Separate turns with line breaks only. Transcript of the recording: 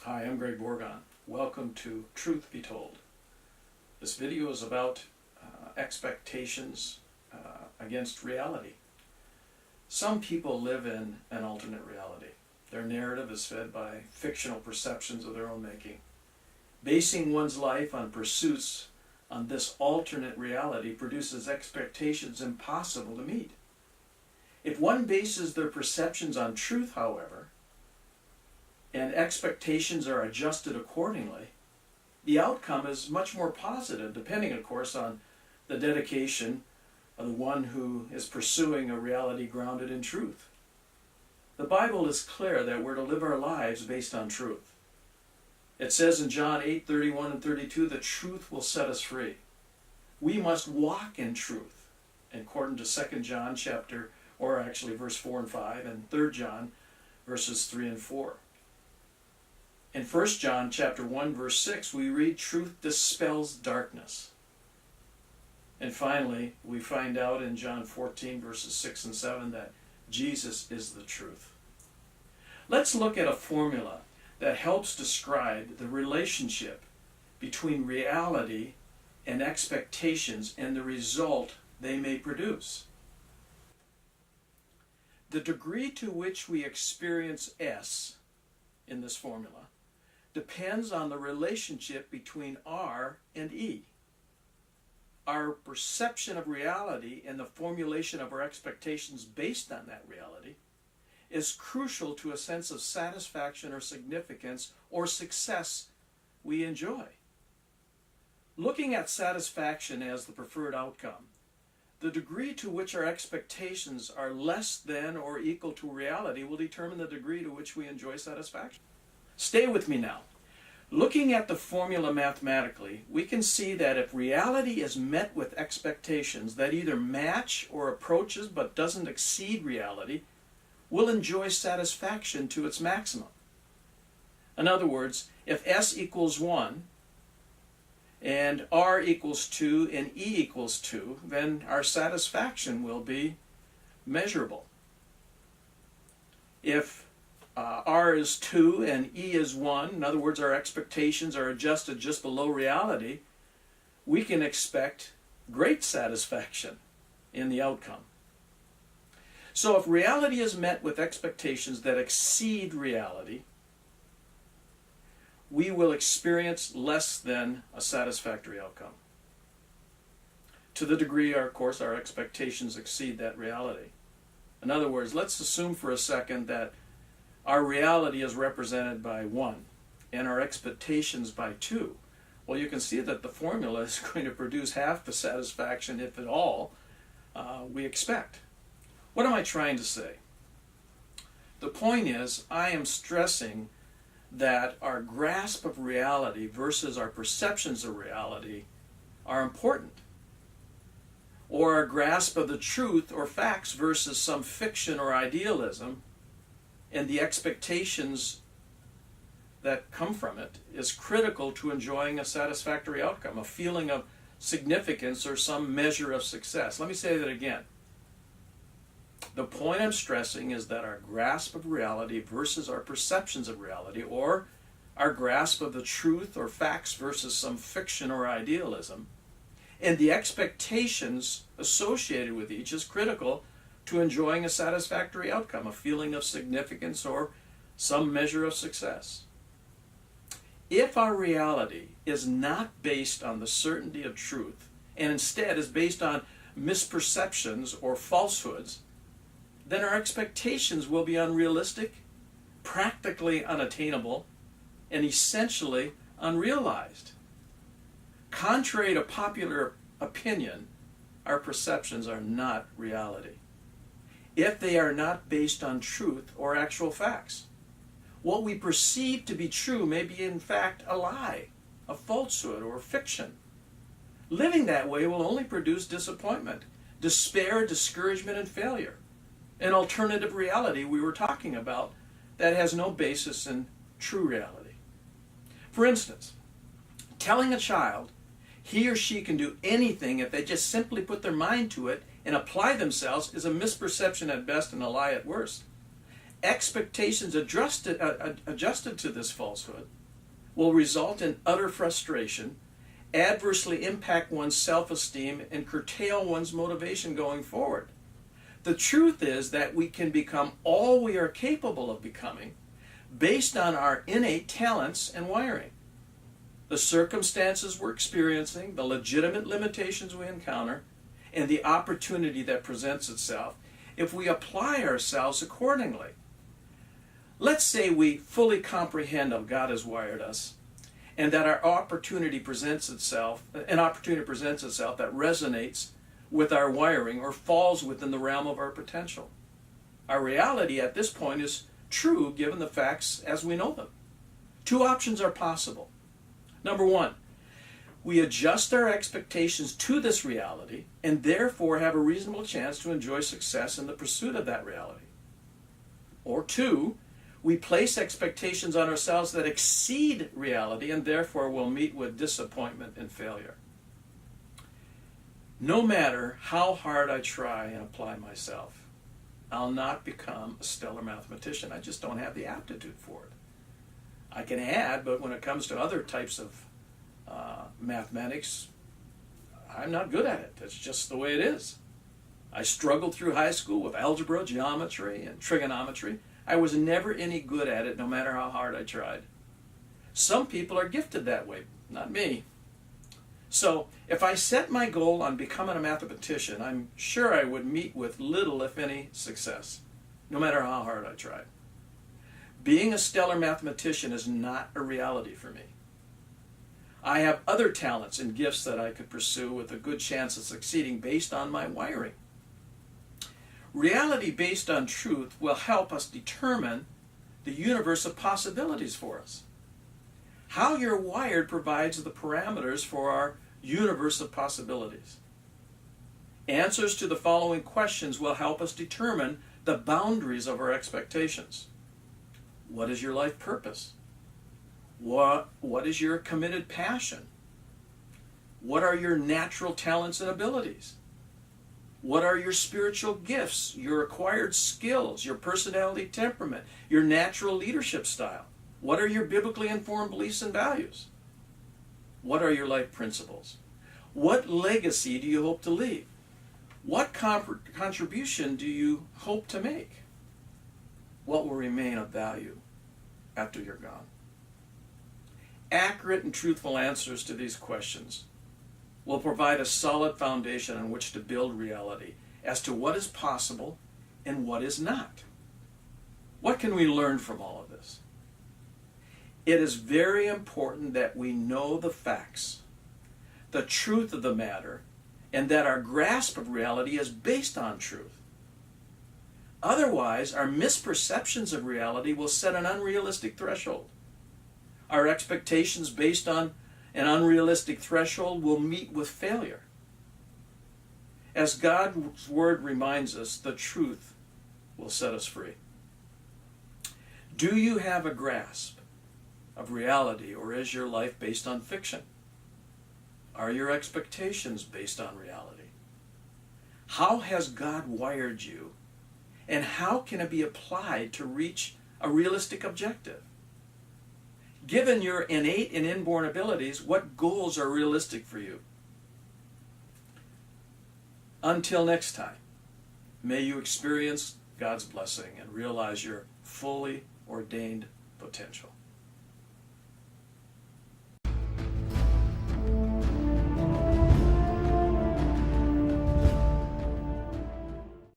Hi, I'm Greg Borgon. Welcome to Truth Be Told. This video is about expectations against reality. Some people live in an alternate reality. Their narrative is fed by fictional perceptions of their own making. Basing one's life on pursuits on this alternate reality produces expectations impossible to meet. If one bases their perceptions on truth, however, and expectations are adjusted accordingly, the outcome is much more positive, depending, of course, on the dedication of the one who is pursuing a reality grounded in truth. The Bible is clear that we're to live our lives based on truth. It says in John 8:31 and 32, the truth will set us free. We must walk in truth, according to 2 John verse 4 and 5, and 3 John verses 3 and 4. In 1 John chapter 1 verse 6, we read, truth dispels darkness. And finally, we find out in John 14 verses 6 and 7 that Jesus is the truth. Let's look at a formula that helps describe the relationship between reality and expectations and the result they may produce. The degree to which we experience S in this formula depends on the relationship between R and E. Our perception of reality and the formulation of our expectations based on that reality is crucial to a sense of satisfaction or significance or success we enjoy. Looking at satisfaction as the preferred outcome, the degree to which our expectations are less than or equal to reality will determine the degree to which we enjoy satisfaction. Stay with me now. Looking at the formula mathematically, we can see that if reality is met with expectations that either match or approaches but doesn't exceed reality, we'll enjoy satisfaction to its maximum. In other words, if S equals 1, and R equals 2, and E equals 2, then our satisfaction will be measurable. If R is 2 and E is 1, in other words, our expectations are adjusted just below reality, we can expect great satisfaction in the outcome. So if reality is met with expectations that exceed reality, we will experience less than a satisfactory outcome. To the degree, of course, our expectations exceed that reality. In other words, let's assume for a second that our reality is represented by 1 and our expectations by 2. Well, you can see that the formula is going to produce half the satisfaction, if at all, we expect. What am I trying to say? The point is, I am stressing that our grasp of reality versus our perceptions of reality are important. Or our grasp of the truth or facts versus some fiction or idealism and the expectations that come from it is critical to enjoying a satisfactory outcome, a feeling of significance or some measure of success. Let me say that again. The point I'm stressing is that our grasp of reality versus our perceptions of reality, or our grasp of the truth or facts versus some fiction or idealism, and the expectations associated with each is critical to enjoying a satisfactory outcome, a feeling of significance or some measure of success. If our reality is not based on the certainty of truth, and instead is based on misperceptions or falsehoods, then our expectations will be unrealistic, practically unattainable, and essentially unrealized. Contrary to popular opinion, our perceptions are not reality, if they are not based on truth or actual facts. What we perceive to be true may be in fact a lie, a falsehood, or fiction. Living that way will only produce disappointment, despair, discouragement, and failure. An alternative reality we were talking about that has no basis in true reality. For instance, telling a child he or she can do anything if they just simply put their mind to it and apply themselves is a misperception at best and a lie at worst. expectations adjusted to this falsehood will result in utter frustration, adversely impact one's self-esteem, and curtail one's motivation going forward. The truth is that we can become all we are capable of becoming based on our innate talents and wiring. The circumstances we're experiencing, the legitimate limitations we encounter, and the opportunity that presents itself, if we apply ourselves accordingly. Let's say we fully comprehend how God has wired us, and that an opportunity presents itself that resonates with our wiring or falls within the realm of our potential. Our reality at this point is true given the facts as we know them. Two options are possible. Number one, we adjust our expectations to this reality and therefore have a reasonable chance to enjoy success in the pursuit of that reality. Or two, we place expectations on ourselves that exceed reality and therefore will meet with disappointment and failure. No matter how hard I try and apply myself, I'll not become a stellar mathematician. I just don't have the aptitude for it. I can add, but when it comes to other types of mathematics, I'm not good at it. That's just the way it is. I struggled through high school with algebra, geometry, and trigonometry. I was never any good at it, no matter how hard I tried. Some people are gifted that way, not me. So, if I set my goal on becoming a mathematician, I'm sure I would meet with little, if any, success, no matter how hard I tried. Being a stellar mathematician is not a reality for me. I have other talents and gifts that I could pursue with a good chance of succeeding based on my wiring. Reality based on truth will help us determine the universe of possibilities for us. How you're wired provides the parameters for our universe of possibilities. Answers to the following questions will help us determine the boundaries of our expectations. What is your life purpose? What is your committed passion? What are your natural talents and abilities? What are your spiritual gifts, your acquired skills, your personality temperament, your natural leadership style? What are your biblically informed beliefs and values? What are your life principles? What legacy do you hope to leave? What contribution do you hope to make? What will remain of value after you're gone? Accurate and truthful answers to these questions will provide a solid foundation on which to build reality as to what is possible and what is not. What can we learn from all of this? It is very important that we know the facts, the truth of the matter, and that our grasp of reality is based on truth. Otherwise, our misperceptions of reality will set an unrealistic threshold. Our expectations based on an unrealistic threshold will meet with failure. As God's Word reminds us, the truth will set us free. Do you have a grasp of reality, or is your life based on fiction? Are your expectations based on reality? How has God wired you, and how can it be applied to reach a realistic objective? Given your innate and inborn abilities, what goals are realistic for you? Until next time, may you experience God's blessing and realize your fully ordained potential.